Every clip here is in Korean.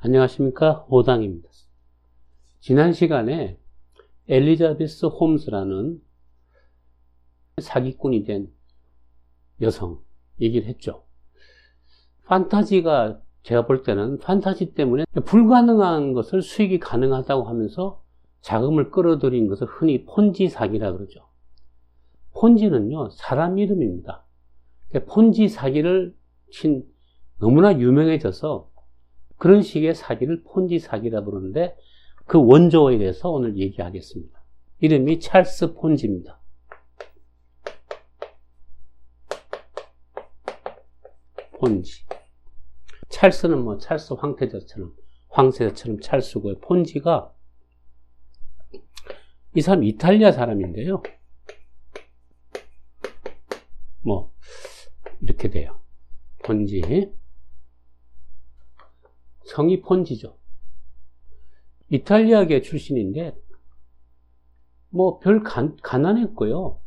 안녕하십니까, 호당입니다. 지난 시간에 엘리자베스 홈스라는 사기꾼이 된 여성 얘기를 했죠. 판타지가, 제가 볼 때는 판타지 때문에 불가능한 것을 수익이 가능하다고 하면서 자금을 끌어들인 것을 흔히 폰지 사기라 그러죠. 폰지는요, 사람 이름입니다. 폰지 사기를 친 너무나 유명해져서 그런 식의 사기를 폰지 사기라 부르는데, 그 원조에 대해서 오늘 얘기하겠습니다. 이름이 찰스 폰지입니다. 폰지. 찰스는 뭐 찰스 황태자처럼 찰스고요. 폰지가, 이 사람 이탈리아 사람인데요. 뭐 이렇게 돼요. 폰지. 성이 폰지죠. 이탈리아계 출신인데 뭐 별 가난했고요.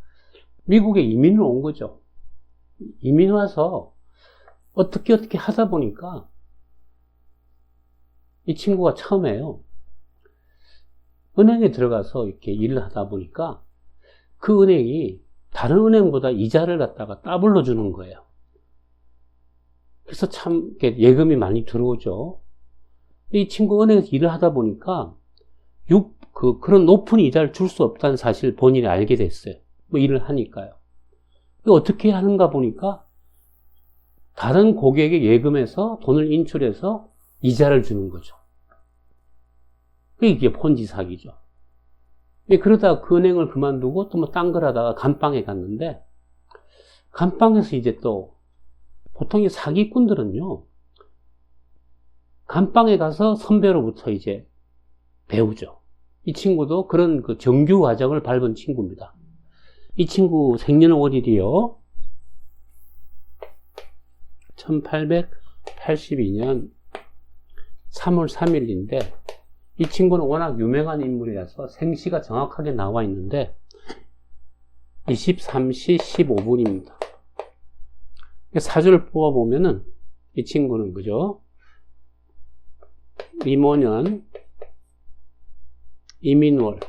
미국에 이민을 온 거죠. 이민 와서 어떻게 하다 보니까 이 친구가 처음에요, 은행에 들어가서 이렇게 일을 하다 보니까 그 은행이 다른 은행보다 이자를 갖다가 더블로 주는 거예요. 그래서 참 예금이 많이 들어오죠. 이 친구 은행에서 일을 하다 보니까 그런 높은 이자를 줄 수 없다는 사실을 본인이 알게 됐어요. 뭐 일을 하니까요. 어떻게 하는가 보니까 다른 고객의 예금에서 돈을 인출해서 이자를 주는 거죠. 이게 폰지 사기죠. 그러다가 그 은행을 그만두고 또 뭐 딴 걸 하다가 감방에 갔는데, 감방에서 이제 또 보통 이 사기꾼들은요, 감방에 가서 선배로부터 이제 배우죠. 이 친구도 그런 그 정규 과정을 밟은 친구입니다. 이 친구 생년월일이요, 1882년 3월 3일인데, 이 친구는 워낙 유명한 인물이라서 생시가 정확하게 나와 있는데 23시 15분입니다. 사주를 뽑아보면은 이 친구는 그죠? 이모년, 이민월,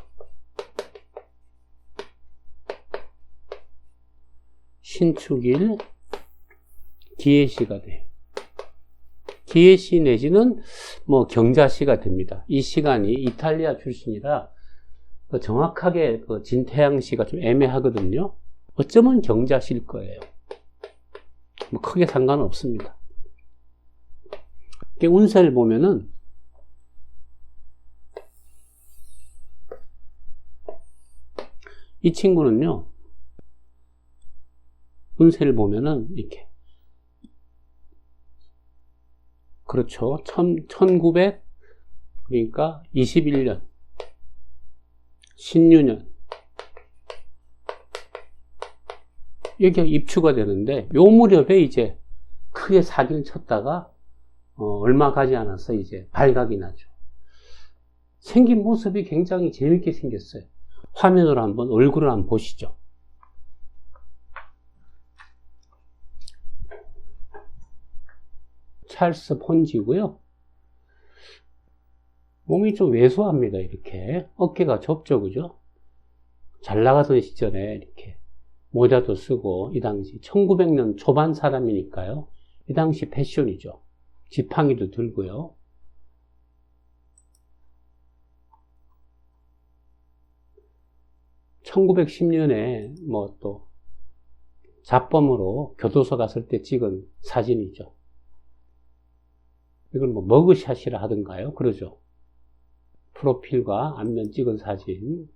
신축일, 기해시가 돼요. 기해시 내지는 뭐 경자시가 됩니다. 이 시간이 이탈리아 출신이라 정확하게 진태양시가 좀 애매하거든요. 어쩌면 경자시일 거예요. 뭐 크게 상관은 없습니다. 운세를 보면은 이 친구는요, 운세를 보면은 이렇게, 그렇죠. 1900, 그러니까 21년, 신유년, 여기가 입추가 되는데, 요 무렵에 이제 크게 사기를 쳤다가, 얼마 가지 않아서 이제 발각이 나죠. 생긴 모습이 굉장히 재밌게 생겼어요. 화면으로 한번 얼굴을 한번 보시죠. 찰스 폰지고요. 몸이 좀 왜소합니다. 이렇게 어깨가 좁죠, 그죠? 잘 나가던 시절에 이렇게 모자도 쓰고, 이 당시 1900년 초반 사람이니까요. 이 당시 패션이죠. 지팡이도 들고요. (1910년에) 뭐 또 잡범으로 교도소 갔을 때 찍은 사진이죠. 이걸 뭐 머그샷이라 하던가요? 그러죠. 프로필과 앞면 찍은 사진.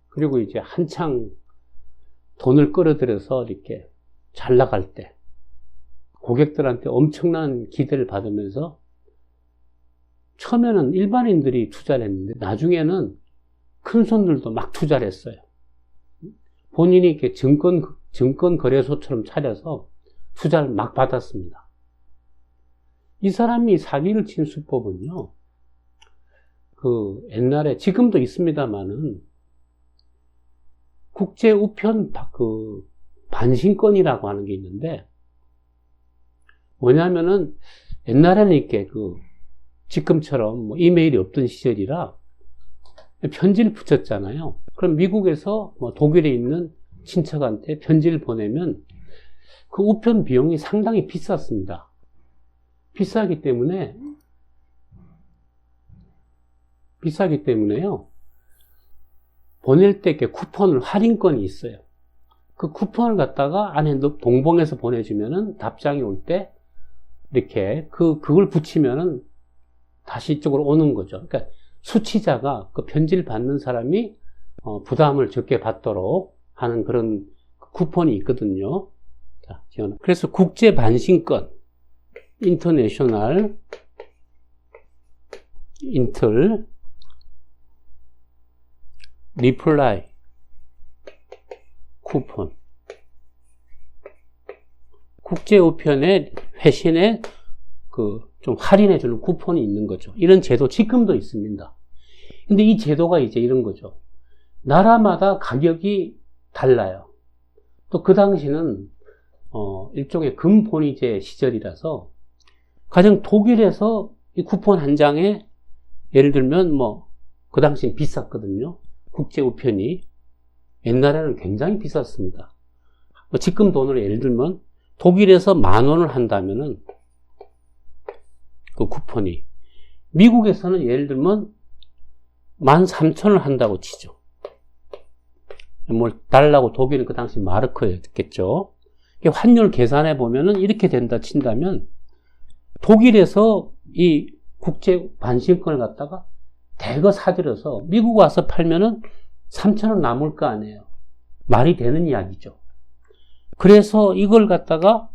그리고 이제 한창 돈을 끌어들여서 이렇게 잘 나갈 때 고객들한테 엄청난 기대를 받으면서, 처음에는 일반인들이 투자를 했는데 나중에는 큰 손들도 막 투자를 했어요. 본인이 이렇게 증권 거래소처럼 차려서 투자를 막 받았습니다. 이 사람이 사기를 친 수법은요, 옛날에, 지금도 있습니다만은, 국제 우편 반신권이라고 하는 게 있는데, 뭐냐면은 옛날에는 이렇게 지금처럼 뭐 이메일이 없던 시절이라 편지를 붙였잖아요. 그럼 미국에서 뭐 독일에 있는 친척한테 편지를 보내면 그 우편 비용이 상당히 비쌌습니다. 비싸기 때문에요. 보낼 때 이렇게 쿠폰을 할인권이 있어요. 그 쿠폰을 갖다가 안에 동봉해서 보내주면은 답장이 올 때 이렇게 그걸 붙이면은 다시 이쪽으로 오는 거죠. 그러니까 수취자가 그 편지를 받는 사람이 부담을 적게 받도록 하는 그런 쿠폰이 있거든요. 자, 그래서 국제 반신권, 인터내셔널, 인틀, 리플라이, 쿠폰. 국제 우편의 회신에 좀 할인해주는 쿠폰이 있는 거죠. 이런 제도 지금도 있습니다. 근데 이 제도가 이제 이런 거죠. 나라마다 가격이 달라요. 또 그 당시는 일종의 금본위제 시절이라서 가령 독일에서 이 쿠폰 한 장에 예를 들면 그 당시엔 비쌌거든요. 국제 우편이. 옛날에는 굉장히 비쌌습니다. 지금 돈으로 예를 들면 독일에서 10,000원을 한다면은 그 쿠폰이 미국에서는 예를 들면 13,000원을 한다고 치죠. 달러고 독일은 그 당시 마르크였겠죠. 환율 계산해 보면은 이렇게 된다 친다면 독일에서 이 국제 반신권을 갖다가 대거 사들여서 미국 와서 팔면은 3,000원 남을 거 아니에요. 말이 되는 이야기죠. 그래서 이걸 갖다가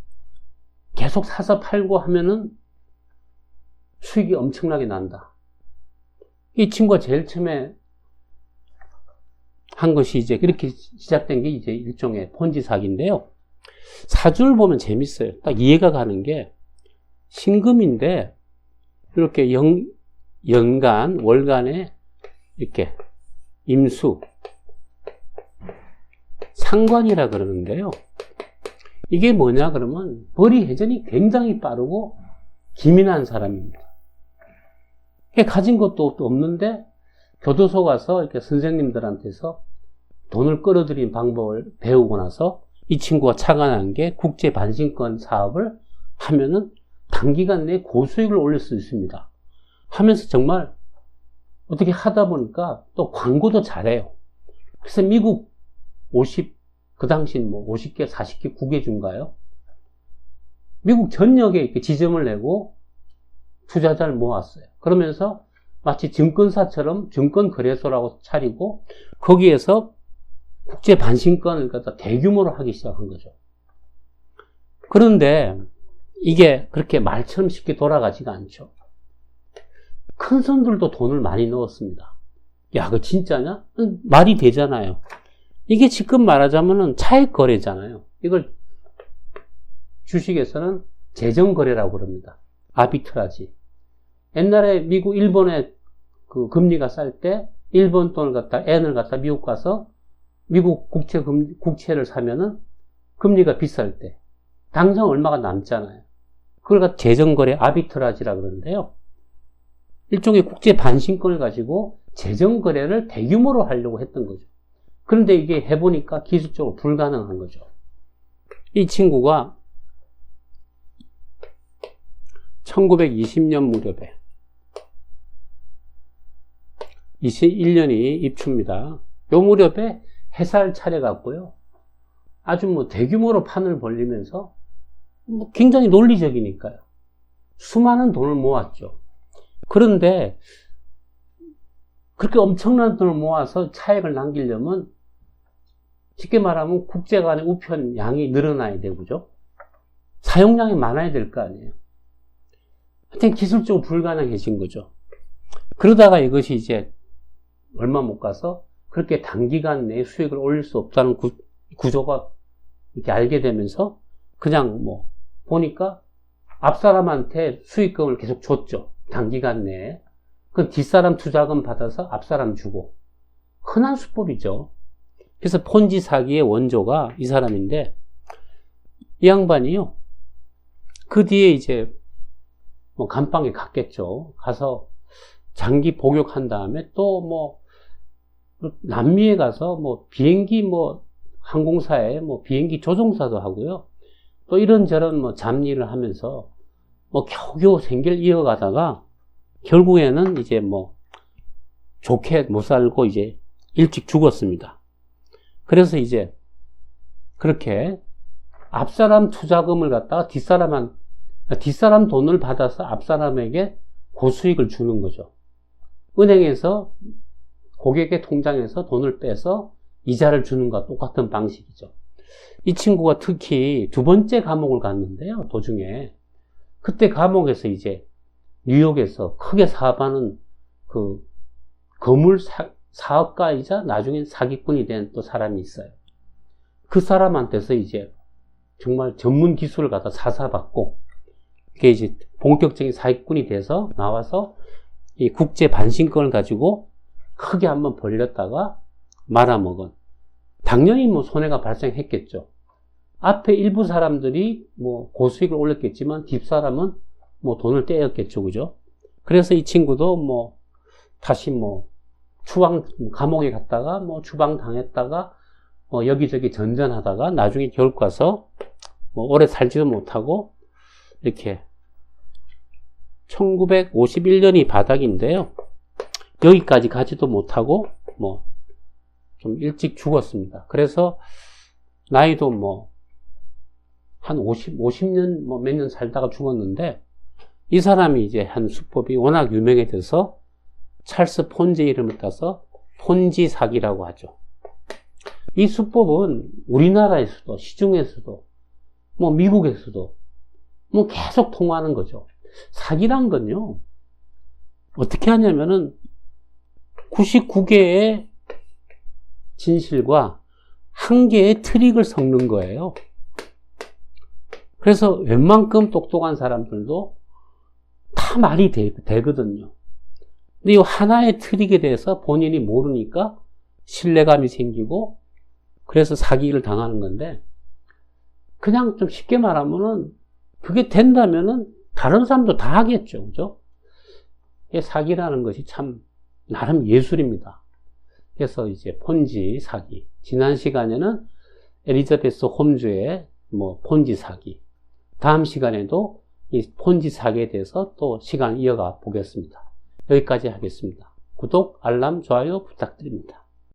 계속 사서 팔고 하면은 수익이 엄청나게 난다. 이 친구가 제일 처음에 한 것이 이제 그렇게 시작된 게 이제 일종의 폰지 사기인데요. 사주를 보면 재밌어요. 딱 이해가 가는 게 신금인데 이렇게 연간, 월간에 이렇게 임수, 상관이라 그러는데요. 이게 뭐냐 그러면 벌이 회전이 굉장히 빠르고 기민한 사람입니다. 가진 것도 없는데 교도소 가서 이렇게 선생님들한테서 돈을 끌어들인 방법을 배우고 나서 이 친구가 착안한 게 국제 반신권 사업을 하면은 단기간 내에 고수익을 올릴 수 있습니다. 하면서 정말 어떻게 하다 보니까 또 광고도 잘해요. 그래서 미국 그 당시엔 50개, 40개 국외주인가요? 미국 전역에 이렇게 지점을 내고 투자자를 모았어요. 그러면서 마치 증권사처럼 증권거래소라고 차리고 거기에서 국제 반신권을 갖다 대규모로 하기 시작한 거죠. 그런데 이게 그렇게 말처럼 쉽게 돌아가지가 않죠. 큰 손들도 돈을 많이 넣었습니다. 야, 그거 진짜냐? 말이 되잖아요. 이게 지금 말하자면은 차익 거래잖아요. 이걸 주식에서는 재정거래라고 그럽니다. 아비트라지. 옛날에 미국, 일본에 그 금리가 쌀 때 일본 돈을 갖다, 엔을 갖다 미국 가서 미국 국채를 사면은 금리가 비쌀 때 당장 얼마가 남잖아요. 그걸 갖다 재정거래 아비트라지라 그러는데요. 일종의 국제 반신권을 가지고 재정거래를 대규모로 하려고 했던 거죠. 그런데 이게 해보니까 기술적으로 불가능한 거죠. 이 친구가 1920년 무렵에 21년이 입추입니다. 요 무렵에 회사를 차려갖고요. 아주 대규모로 판을 벌리면서 굉장히 논리적이니까요. 수많은 돈을 모았죠. 그런데 그렇게 엄청난 돈을 모아서 차익을 남기려면 쉽게 말하면 국제 간의 우편 양이 늘어나야 되고죠. 사용량이 많아야 될 거 아니에요. 하여튼 기술적으로 불가능해진 거죠. 그러다가 이것이 이제 얼마 못 가서 그렇게 단기간 내에 수익을 올릴 수 없다는 구조가 이렇게 알게 되면서 그냥 보니까 앞사람한테 수익금을 계속 줬죠. 단기간 내에. 그 뒷사람 투자금 받아서 앞사람 주고. 흔한 수법이죠. 그래서 폰지 사기의 원조가 이 사람인데, 이 양반이요. 그 뒤에 이제 뭐 감방에 갔겠죠. 가서 장기 복역한 다음에 또 뭐 남미에 가서 뭐 비행기 뭐 항공사에 뭐 비행기 조종사도 하고요. 또 이런저런 뭐 잡일을 하면서 뭐 겨우겨우 생계를 이어가다가 결국에는 이제 뭐 좋게 못 살고 이제 일찍 죽었습니다. 그래서 이제 그렇게 앞사람 투자금을 갖다가 뒷사람 돈을 받아서 앞사람에게 고수익을 주는 거죠. 은행에서 고객의 통장에서 돈을 빼서 이자를 주는 것과 똑같은 방식이죠. 이 친구가 특히 두 번째 감옥을 갔는데요, 도중에. 그때 감옥에서 이제 뉴욕에서 크게 사업하는 그 거물 사업가이자 나중엔 사기꾼이 된 또 사람이 있어요. 그 사람한테서 이제 정말 전문 기술을 갖다 사사받고, 그게 이제 본격적인 사기꾼이 돼서 나와서 이 국제 반신권을 가지고 크게 한번 벌렸다가 말아먹은. 당연히 뭐 손해가 발생했겠죠. 앞에 일부 사람들이 뭐 고수익을 올렸겠지만 뒷사람은 뭐 돈을 떼었겠죠. 그죠? 그래서 이 친구도 뭐 다시 뭐 감옥에 갔다가 뭐 추방 당했다가 뭐 여기저기 전전하다가 나중에 결국 가서 뭐 오래 살지도 못하고 이렇게 1951년이 바닥인데요. 여기까지 가지도 못하고 뭐 좀 일찍 죽었습니다. 그래서 나이도 뭐 한 50년 뭐 몇 년 살다가 죽었는데, 이 사람이 이제 한 수법이 워낙 유명해져서 찰스 폰지 이름을 따서 폰지 사기라고 하죠. 이 수법은 우리나라에서도, 시중에서도, 뭐 미국에서도 뭐 계속 통하는 거죠. 사기란 건요, 어떻게 하냐면은 99개의 진실과 1개의 트릭을 섞는 거예요. 그래서 웬만큼 똑똑한 사람들도 다 말이 되거든요. 근데 이 하나의 트릭에 대해서 본인이 모르니까 신뢰감이 생기고, 그래서 사기를 당하는 건데, 그냥 좀 쉽게 말하면은 그게 된다면은 다른 사람도 다 하겠죠. 그죠? 사기라는 것이 참 나름 예술입니다. 그래서 이제 폰지 사기. 지난 시간에는 엘리자베스 홈즈의 뭐 폰지 사기. 다음 시간에도 이 폰지 사기에 대해서 또 시간을 이어가 보겠습니다. 여기까지 하겠습니다. 구독, 알람, 좋아요 부탁드립니다.